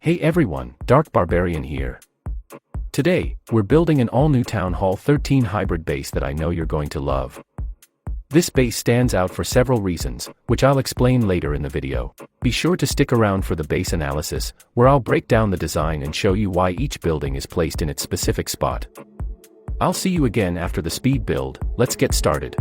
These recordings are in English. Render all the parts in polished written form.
Hey everyone, Dark Barbarian here. Today, we're building an all-new Town Hall 13 hybrid base that I know you're going to love. This base stands out for several reasons, which I'll explain later in the video. Be sure to stick around for the base analysis, where I'll break down the design and show you why each building is placed in its specific spot. I'll see you again after the speed build. Let's get started.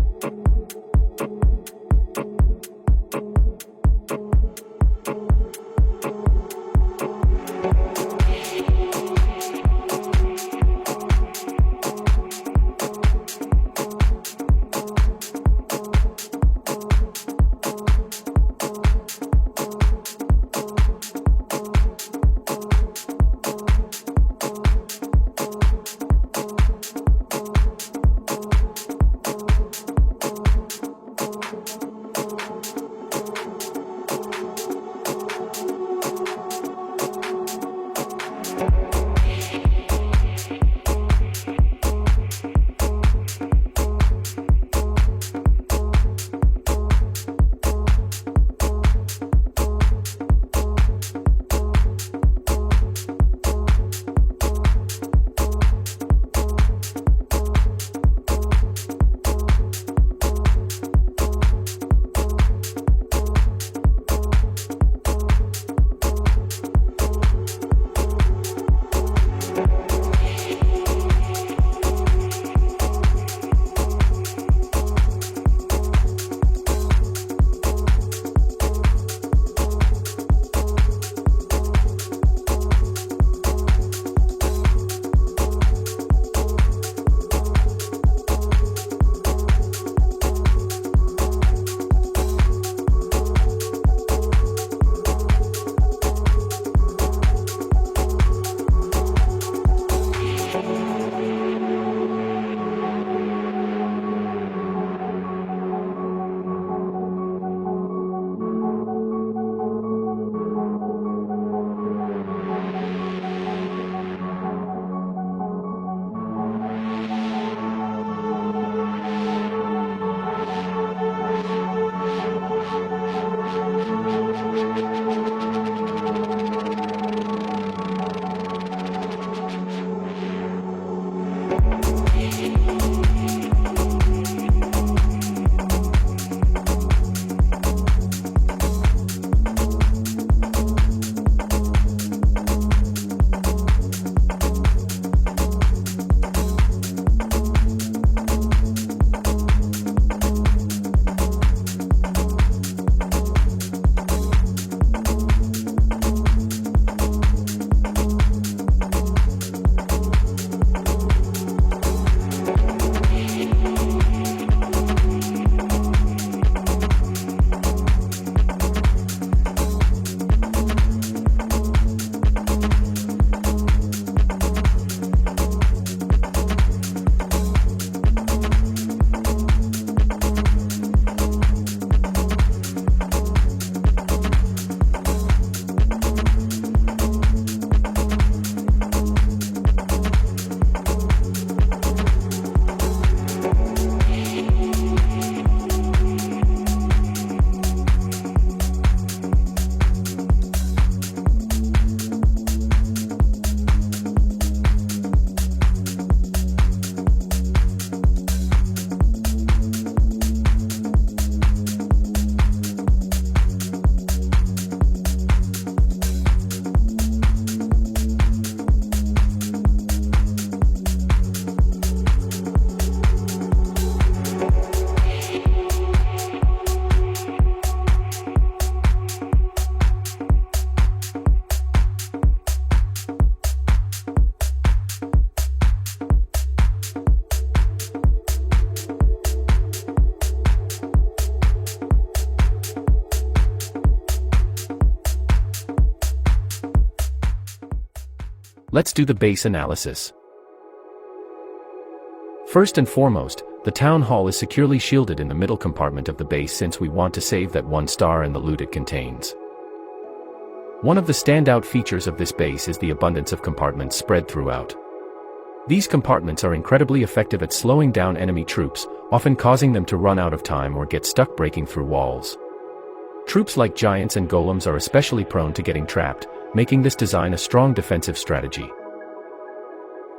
Let's do the base analysis. First and foremost, the town hall is securely shielded in the middle compartment of the base since we want to save that 1 star and the loot it contains. One of the standout features of this base is the abundance of compartments spread throughout. These compartments are incredibly effective at slowing down enemy troops, often causing them to run out of time or get stuck breaking through walls. Troops like giants and golems are especially prone to getting trapped, making this design a strong defensive strategy.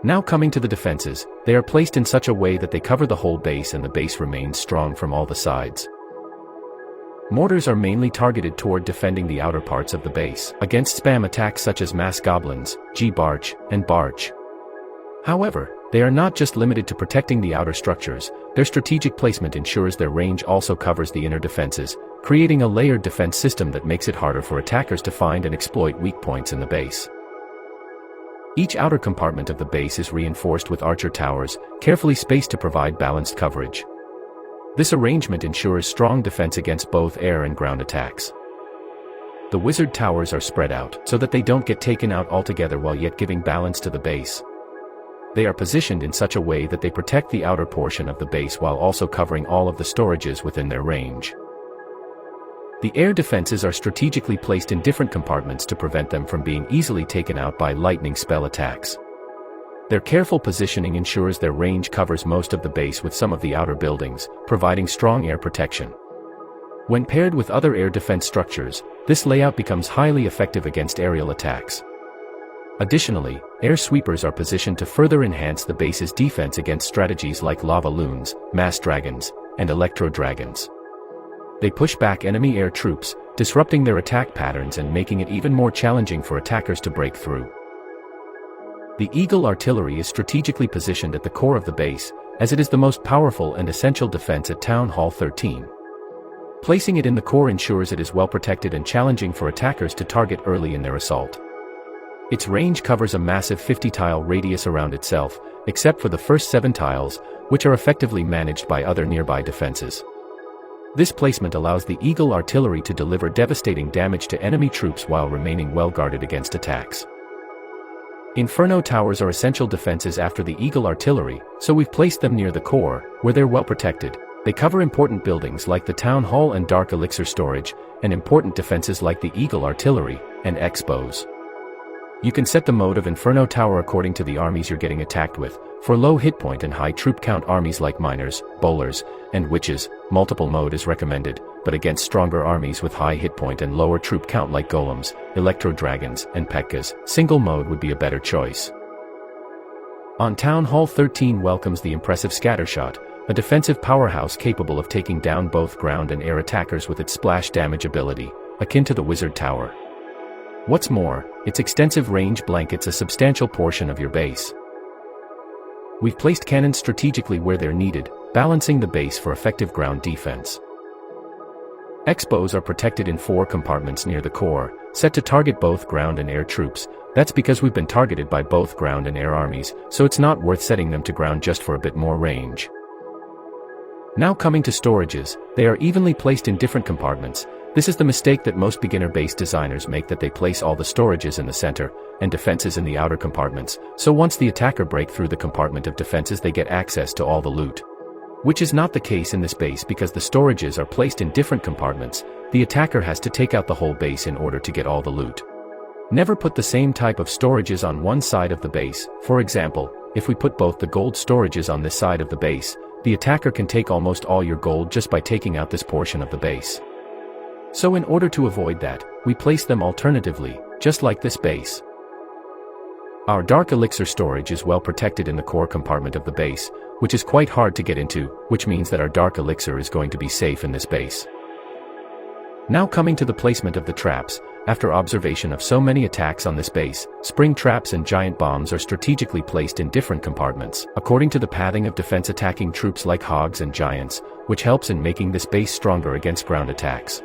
Now coming to the defenses, they are placed in such a way that they cover the whole base and the base remains strong from all the sides. Mortars are mainly targeted toward defending the outer parts of the base against spam attacks such as mass goblins, G-Barch, and Barch. However, they are not just limited to protecting the outer structures, their strategic placement ensures their range also covers the inner defenses, creating a layered defense system that makes it harder for attackers to find and exploit weak points in the base. Each outer compartment of the base is reinforced with archer towers, carefully spaced to provide balanced coverage. This arrangement ensures strong defense against both air and ground attacks. The wizard towers are spread out so that they don't get taken out altogether while yet giving balance to the base. They are positioned in such a way that they protect the outer portion of the base while also covering all of the storages within their range. The air defenses are strategically placed in different compartments to prevent them from being easily taken out by lightning spell attacks. Their careful positioning ensures their range covers most of the base with some of the outer buildings, providing strong air protection. When paired with other air defense structures, this layout becomes highly effective against aerial attacks. Additionally, air sweepers are positioned to further enhance the base's defense against strategies like lava loons, mass dragons, and electro dragons. They push back enemy air troops, disrupting their attack patterns and making it even more challenging for attackers to break through. The Eagle artillery is strategically positioned at the core of the base, as it is the most powerful and essential defense at Town Hall 13. Placing it in the core ensures it is well protected and challenging for attackers to target early in their assault. Its range covers a massive 50-tile radius around itself, except for the first 7 tiles, which are effectively managed by other nearby defenses. This placement allows the Eagle artillery to deliver devastating damage to enemy troops while remaining well guarded against attacks. Inferno towers are essential defenses after the Eagle artillery, so we've placed them near the core, where they're well protected. They cover important buildings like the Town Hall and Dark Elixir storage, and important defenses like the Eagle artillery and expos. You can set the mode of Inferno Tower according to the armies you're getting attacked with. For low hit point and high troop count armies like miners, bowlers, and witches, multiple mode is recommended, but against stronger armies with high hit point and lower troop count like golems, electro dragons, and P.E.K.K.A.s, single mode would be a better choice. On Town Hall 13 welcomes the impressive Scattershot, a defensive powerhouse capable of taking down both ground and air attackers with its splash damage ability, akin to the Wizard Tower. What's more, its extensive range blankets a substantial portion of your base. We've placed cannons strategically where they're needed, balancing the base for effective ground defense. Expos are protected in 4 compartments near the core, set to target both ground and air troops. That's because we've been targeted by both ground and air armies, so it's not worth setting them to ground just for a bit more range. Now coming to storages, they are evenly placed in different compartments. This is the mistake that most beginner-based designers make, that they place all the storages in the center, and defenses in the outer compartments, so once the attacker break through the compartment of defenses they get access to all the loot. Which is not the case in this base because the storages are placed in different compartments. The attacker has to take out the whole base in order to get all the loot. Never put the same type of storages on one side of the base. For example, if we put both the gold storages on this side of the base, the attacker can take almost all your gold just by taking out this portion of the base. So in order to avoid that, we place them alternatively, just like this base. Our Dark Elixir storage is well protected in the core compartment of the base, which is quite hard to get into, which means that our Dark Elixir is going to be safe in this base. Now coming to the placement of the traps, after observation of so many attacks on this base, spring traps and giant bombs are strategically placed in different compartments, according to the pathing of defense attacking troops like hogs and giants, which helps in making this base stronger against ground attacks.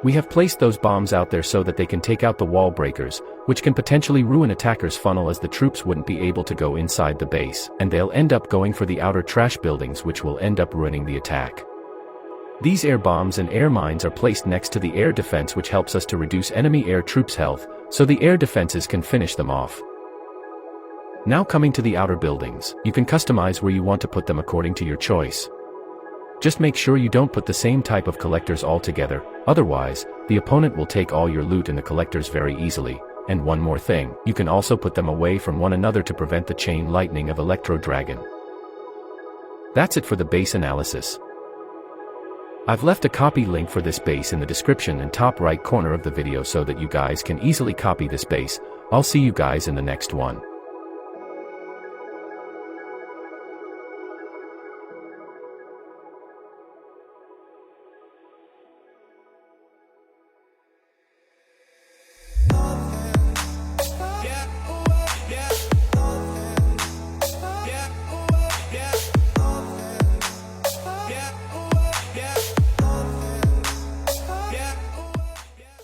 We have placed those bombs out there so that they can take out the wall breakers, which can potentially ruin attackers' funnel as the troops wouldn't be able to go inside the base, and they'll end up going for the outer trash buildings, which will end up ruining the attack. These air bombs and air mines are placed next to the air defense, which helps us to reduce enemy air troops' health, so the air defenses can finish them off. Now coming to the outer buildings, you can customize where you want to put them according to your choice. Just make sure you don't put the same type of collectors all together, otherwise, the opponent will take all your loot in the collectors very easily. And one more thing, you can also put them away from one another to prevent the chain lightning of Electro Dragon. That's it for the base analysis. I've left a copy link for this base in the description and top right corner of the video so that you guys can easily copy this base. I'll see you guys in the next one.